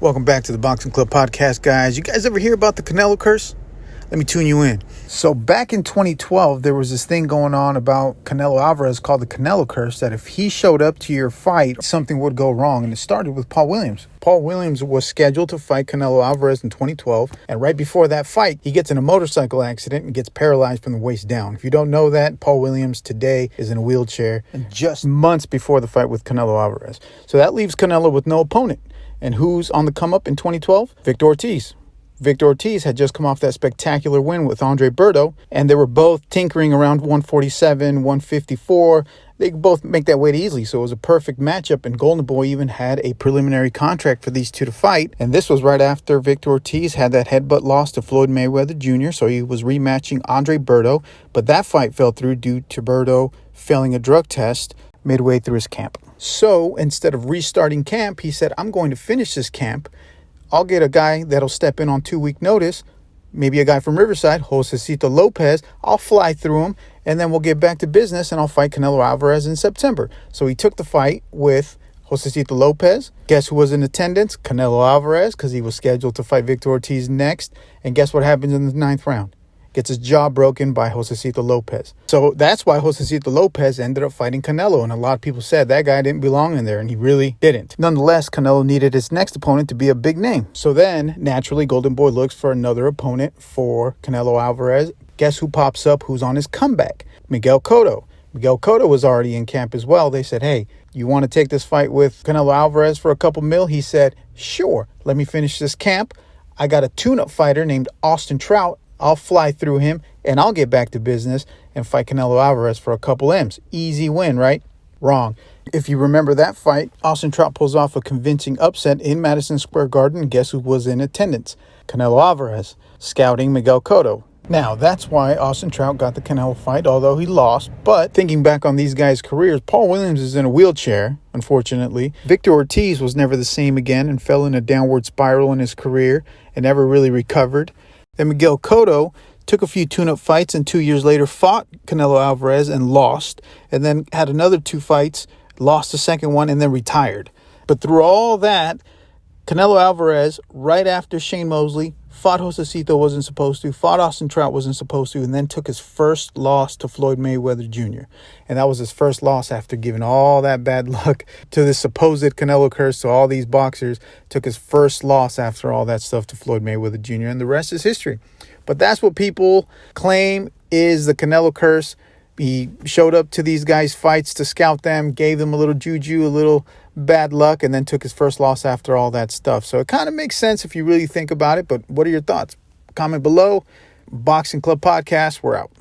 Welcome back to the Boxing Club Podcast, guys. You guys ever hear about the Canelo Curse? Let me tune you in. So back in 2012, there was this thing going on about Canelo Alvarez called the Canelo Curse, that if he showed up to your fight, something would go wrong. And it started with Paul Williams. Paul Williams was scheduled to fight Canelo Alvarez in 2012. And right before that fight, he gets in a motorcycle accident and gets paralyzed from the waist down. If you don't know that, Paul Williams today is in a wheelchair, and just months before the fight with Canelo Alvarez. So that leaves Canelo with no opponent. And who's on the come up in 2012? Victor Ortiz. Victor Ortiz had just come off that spectacular win with Andre Berto, and they were both tinkering around 147, 154. They could both make that weight easily, so it was a perfect matchup, and Golden Boy even had a preliminary contract for these two to fight. And this was right after Victor Ortiz had that headbutt loss to Floyd Mayweather Jr., so he was rematching Andre Berto, but that fight fell through due to Berto failing a drug test midway through his camp. So instead of restarting camp, he said, I'm going to finish this camp. I'll get a guy that'll step in on 2-week notice, maybe a guy from Riverside, Josesito Lopez. I'll fly through him, and then we'll get back to business, and I'll fight Canelo Alvarez in September. So he took the fight with Josesito Lopez. Guess who was in attendance? Canelo Alvarez, because he was scheduled to fight Victor Ortiz next. And guess what happens in the 9th round? Gets his jaw broken by Josesito Lopez. So that's why Josesito Lopez ended up fighting Canelo. And a lot of people said that guy didn't belong in there, and he really didn't. Nonetheless, Canelo needed his next opponent to be a big name. So then, naturally, Golden Boy looks for another opponent for Canelo Alvarez. Guess who pops up? Who's on his comeback? Miguel Cotto. Miguel Cotto was already in camp as well. They said, hey, you want to take this fight with Canelo Alvarez for a couple mil? He said, sure, let me finish this camp. I got a tune-up fighter named Austin Trout. I'll fly through him, and I'll get back to business and fight Canelo Alvarez for a couple M's. Easy win, right? Wrong. If you remember that fight, Austin Trout pulls off a convincing upset in Madison Square Garden. Guess who was in attendance? Canelo Alvarez, scouting Miguel Cotto. Now, that's why Austin Trout got the Canelo fight, although he lost. But thinking back on these guys' careers, Paul Williams is in a wheelchair, unfortunately. Victor Ortiz was never the same again and fell in a downward spiral in his career and never really recovered. Then Miguel Cotto took a few tune-up fights and 2 years later fought Canelo Alvarez and lost. And then had another 2 fights, lost the second one, and then retired. But through all that, Canelo Alvarez, right after Shane Mosley, fought Josesito, wasn't supposed to, fought Austin Trout, wasn't supposed to, and then took his first loss to Floyd Mayweather Jr. And that was his first loss after giving all that bad luck to this supposed Canelo Curse to all these boxers. Took his first loss after all that stuff to Floyd Mayweather Jr., and the rest is history. But that's what people claim is the Canelo Curse. He showed up to these guys' fights to scout them, gave them a little juju, a little bad luck, and then took his first loss after all that stuff. So it kind of makes sense if you really think about it, but what are your thoughts? Comment below. Boxing Club Podcast, we're out.